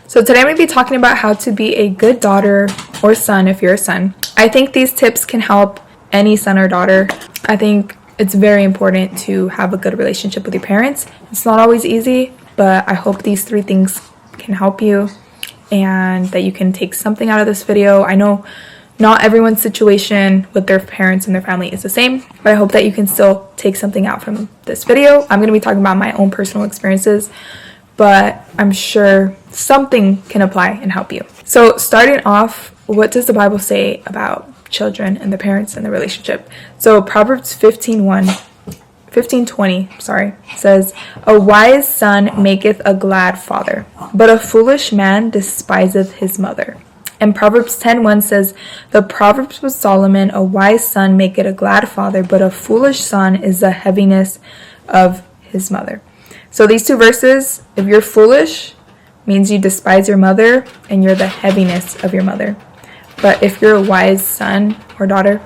So today I'm going to be talking about how to be a good daughter or son if you're a son. I think these tips can help any son or daughter. I think it's very important to have a good relationship with your parents. It's not always easy, but I hope these 3 things can help you and that you can take something out of this video. I know not everyone's situation with their parents and their family is the same, but I hope that you can still take something out from this video. I'm going to be talking about my own personal experiences, but I'm sure something can apply and help you. So starting off, what does the Bible say about children and their parents and the relationship? So Proverbs 15:20 says, "A wise son maketh a glad father, but a foolish man despiseth his mother." And Proverbs 10:1 says, "The Proverbs of Solomon, a wise son maketh a glad father, but a foolish son is the heaviness of his mother." So these 2 verses, if you're foolish, means you despise your mother and you're the heaviness of your mother. But if you're a wise son or daughter,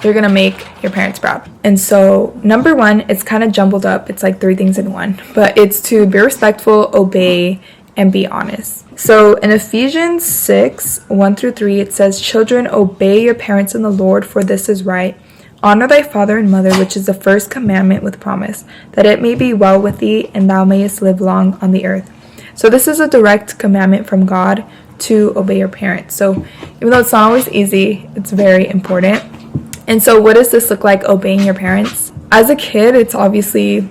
you're going to make your parents proud. And so number 1, it's kind of jumbled up. It's like 3 things in one, but it's to be respectful, obey, and be honest. So in Ephesians 6:1-3, it says, "Children, obey your parents in the Lord, for this is right. Honor thy father and mother, which is the first commandment with promise, that it may be well with thee, and thou mayest live long on the earth." So this is a direct commandment from God to obey your parents. So even though it's not always easy, it's very important. And so what does this look like, obeying your parents? As a kid, it's obviously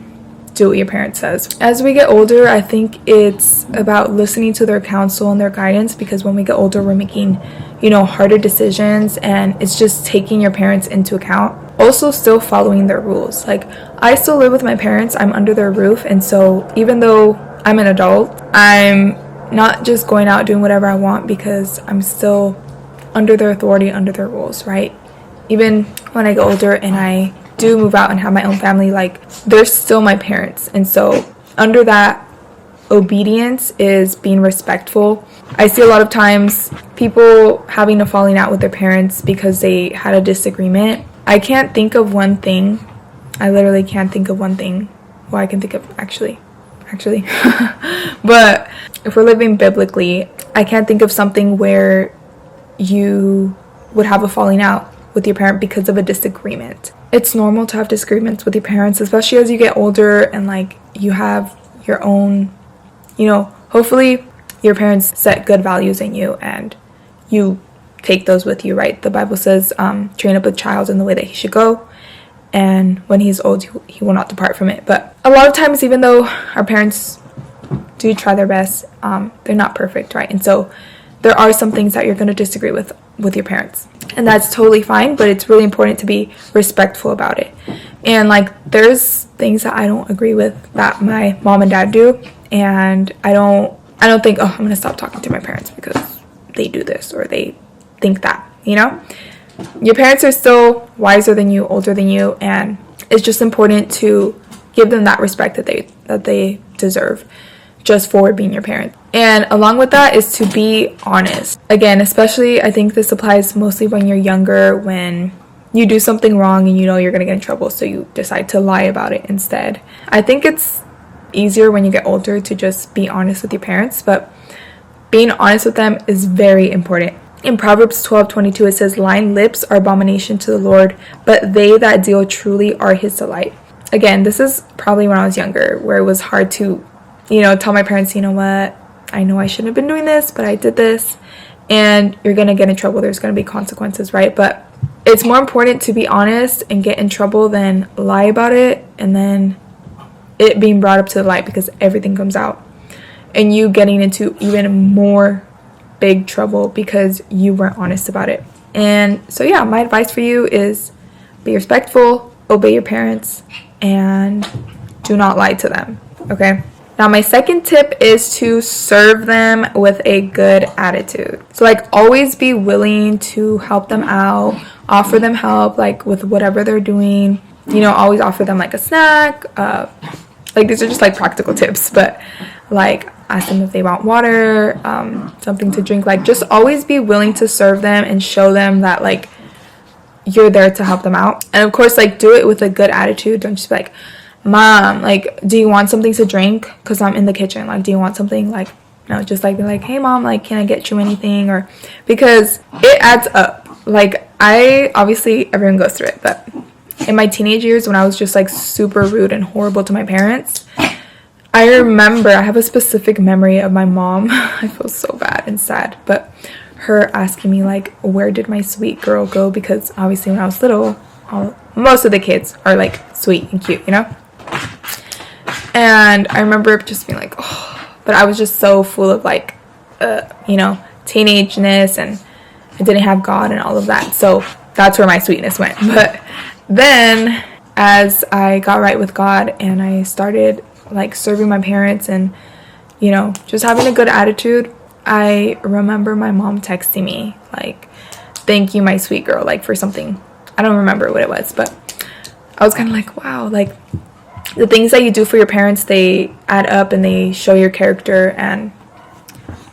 do what your parents says. As we get older, I think it's about listening to their counsel and their guidance, because when we get older, we're making, harder decisions, and it's just taking your parents into account. Also still following their rules. Like, I still live with my parents, I'm under their roof, and so even though I'm an adult, I'm not just going out doing whatever I want, because I'm still under their authority, under their rules, right? Even when I get older and I do move out and have my own family, like, they're still my parents. And so under that, obedience is being respectful. I see a lot of times people having a falling out with their parents because they had a disagreement. I can't think of one thing. I literally can't think of one thing. Well, I can think of actually. But if we're living biblically, I can't think of something where you would have a falling out with your parent because of a disagreement. It's normal to have disagreements with your parents, especially as you get older and like you have your own, hopefully your parents set good values in you and you take those with you, right? The Bible says, train up a child in the way that he should go, and when he's old, he will not depart from it. But a lot of times, even though our parents do try their best, they're not perfect, right? And so there are some things that you're going to disagree with your parents, and that's totally fine, but it's really important to be respectful about it. And like, there's things that I don't agree with that my mom and dad do, and I don't think, I'm going to stop talking to my parents because they do this or they think that, Your parents are still wiser than you, older than you, and it's just important to give them that respect that they deserve just for being your parents. And along with that is to be honest. Again, especially I think this applies mostly when you're younger, when you do something wrong and you're going to get in trouble, so you decide to lie about it instead. I think it's easier when you get older to just be honest with your parents, but being honest with them is very important. In Proverbs 12:22, it says, "Lying lips are abomination to the Lord, but they that deal truly are his delight." Again, this is probably when I was younger, where it was hard to, tell my parents, what, I know I shouldn't have been doing this, but I did this, and you're going to get in trouble. There's going to be consequences, right? But it's more important to be honest and get in trouble than lie about it, and then it being brought up to the light because everything comes out, and you getting into even more big trouble because you weren't honest about it. And so yeah, my advice for you is be respectful, obey your parents, and do not lie to them, okay? Now my second tip is to serve them with a good attitude. So like, always be willing to help them out, offer them help like with whatever they're doing, always offer them like a snack, like these are just like practical tips, but like ask them if they want water, something to drink. Like, just always be willing to serve them and show them that like you're there to help them out. And of course, like, do it with a good attitude. Don't just be like, "Mom, like, do you want something to drink? Because I'm in the kitchen. Like, do you want something?" Like, No, just like be like, hey mom, like can I get you anything? Or because it adds up. Like obviously everyone goes through it, but in my teenage years when I was just like super rude and horrible to my parents, I remember I have a specific memory of my mom. I feel so bad and sad, but her asking me like, where did my sweet girl go? Because obviously when I was little, most of the kids are like sweet and cute, you know? And I remember just being like, oh, but I was just so full of like, you know, teenageness, and I didn't have God and all of that. So that's where my sweetness went. But then as I got right with God and I started like serving my parents and, you know, just having a good attitude, I remember my mom texting me like, thank you, my sweet girl, like for something. I don't remember what it was, but I was kind of like, wow, like the things that you do for your parents, they add up and they show your character, and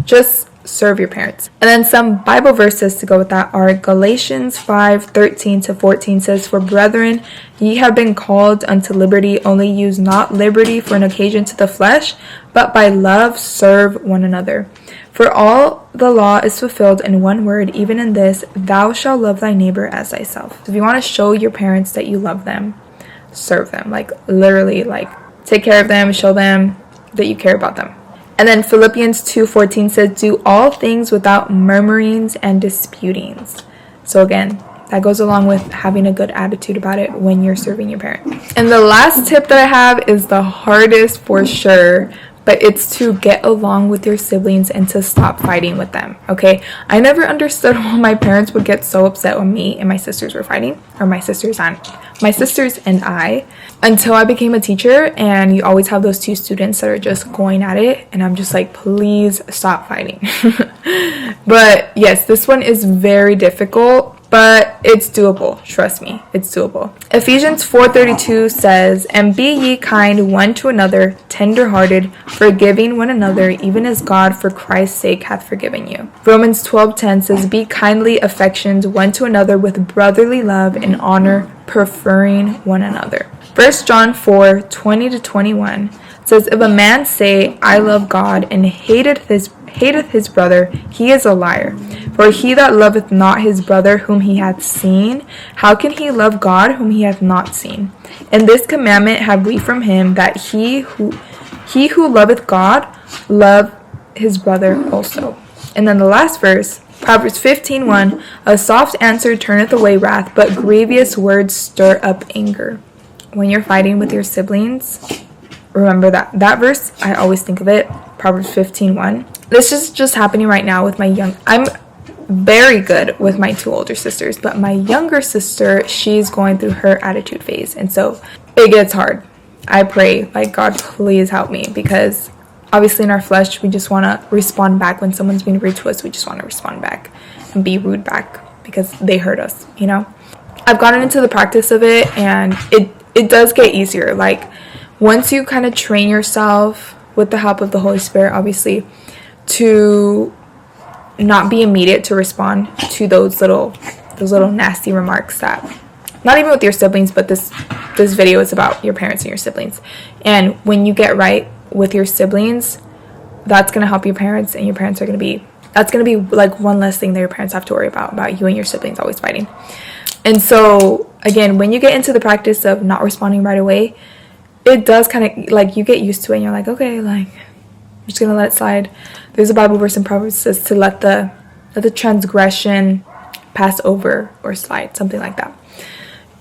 just serve your parents. And then some Bible verses to go with that are Galatians 5:13-14 says, for brethren, ye have been called unto liberty, only use not liberty for an occasion to the flesh, but by love serve one another. For all the law is fulfilled in one word, even in this, thou shalt love thy neighbor as thyself. If you want to show your parents that you love them, serve them. Like literally, like take care of them, show them that you care about them. And then Philippians 2:14 says, do all things without murmurings and disputings. So again, that goes along with having a good attitude about it when you're serving your parents. And the last tip that I have is the hardest for sure, but it's to get along with your siblings and to stop fighting with them, okay? I never understood why my parents would get so upset when me and my sisters were fighting, or my sisters and I, until I became a teacher, and you always have those two students that are just going at it, and I'm just like, please stop fighting. But yes, this one is very difficult, but it's doable. Trust me, it's doable. Ephesians 4:32 says, and be ye kind one to another, tender-hearted, forgiving one another, even as God for Christ's sake hath forgiven you. Romans 12:10 says, be kindly affectioned one to another with brotherly love and honor, preferring one another. 1 John 4:20-21 says, if a man say, I love God, and hateth his brother, he is a liar. For he that loveth not his brother whom he hath seen, how can he love God whom he hath not seen? And this commandment have we from him, that he who loveth God, love his brother also. And then the last verse, Proverbs 15:1, a soft answer turneth away wrath, but grievous words stir up anger. When you're fighting with your siblings, remember that verse. I always think of it, Proverbs 15:1. This is just happening right now with I'm very good with my two older sisters, but my younger sister, she's going through her attitude phase, and so it gets hard. I pray, like, God, please help me, because obviously in our flesh, we just want to respond back. When someone's being rude to us, we just want to respond back and be rude back because they hurt us, you know? I've gotten into the practice of it, and it does get easier. Like, once you kind of train yourself with the help of the Holy Spirit, obviously, to not be immediate to respond to those little nasty remarks, that not even with your siblings, but this video is about your parents and your siblings. And when you get right with your siblings, that's going to help your parents, and your parents are going to be, that's going to be like one less thing that your parents have to worry about you and your siblings always fighting. And so again, when you get into the practice of not responding right away, it does kind of, like, you get used to it, and you're like, okay, like, I'm just gonna let it slide. There's a Bible verse in Proverbs that says to let the transgression pass over or slide, something like that.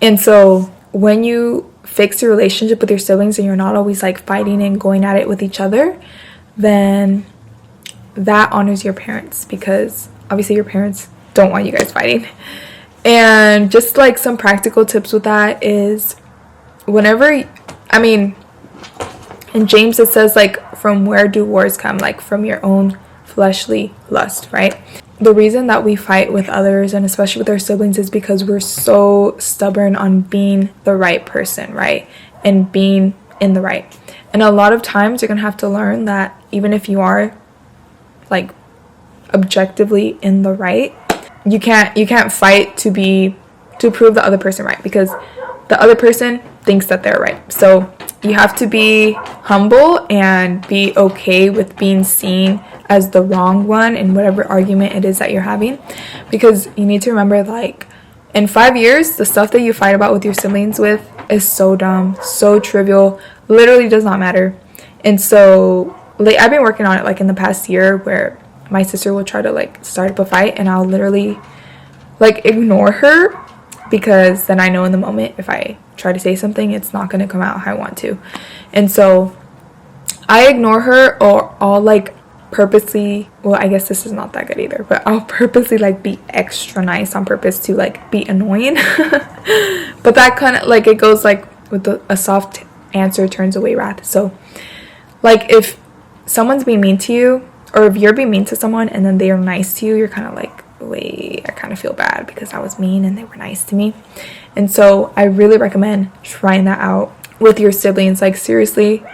And so when you fix your relationship with your siblings and you're not always like fighting and going at it with each other, then that honors your parents, because obviously your parents don't want you guys fighting. And just like some practical tips with that is, whenever, I mean, in James it says, like, from where do wars come? Like, from your own fleshly lust, right? The reason that we fight with others, and especially with our siblings, is because we're so stubborn on being the right person, right? And being in the right. And a lot of times you're gonna have to learn that even if you are, like, objectively in the right, you can't fight to prove the other person right, because the other person thinks that they're right. So you have to be humble and be okay with being seen as the wrong one in whatever argument it is that you're having, because you need to remember, like, in 5 years, the stuff that you fight about with your siblings with is so dumb, so trivial, literally does not matter. And so, like, I've been working on it, like, in the past year, where my sister will try to, like, start up a fight, and I'll literally, like, ignore her, because then I know in the moment if I try to say something, it's not going to come out how I want to. And so I ignore her, or I'll, like, purposely, well, I guess this is not that good either, but I'll purposely, like, be extra nice on purpose to, like, be annoying. But that kind of, like, it goes, like, with a soft answer turns away wrath. So, like, if someone's being mean to you, or if you're being mean to someone and then they are nice to you, you're kind of like, wait, I kind of feel bad because I was mean and they were nice to me. And so I really recommend trying that out with your siblings. Like, seriously,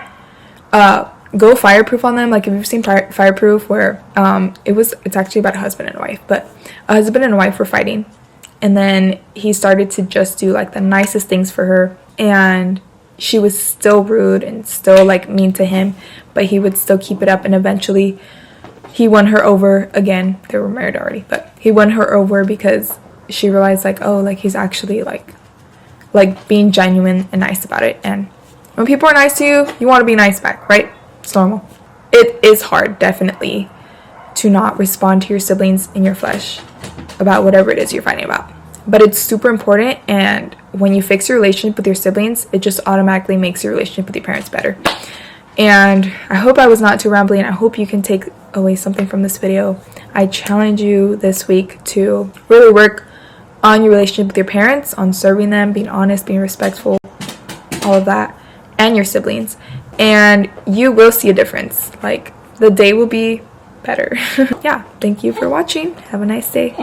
go fireproof on them. Like, if you've seen Fireproof, where it's actually about a husband and a wife, but a husband and a wife were fighting, and then he started to just do, like, the nicest things for her, and she was still rude and still, like, mean to him, but he would still keep it up, and eventually he won her over again. They were married already, but he won her over because she realized, like, oh, like, he's actually like being genuine and nice about it. And when people are nice to you, you want to be nice back, right? It's normal. It is hard, definitely, to not respond to your siblings in your flesh about whatever it is you're fighting about, but it's super important. And when you fix your relationship with your siblings, it just automatically makes your relationship with your parents better. And I hope I was not too rambling. I hope you can take away something from this video. I challenge you this week to really work on your relationship with your parents, on serving them, being honest, being respectful, all of that, and your siblings. And you will see a difference. Like, the day will be better. Yeah, thank you for watching. Have a nice day.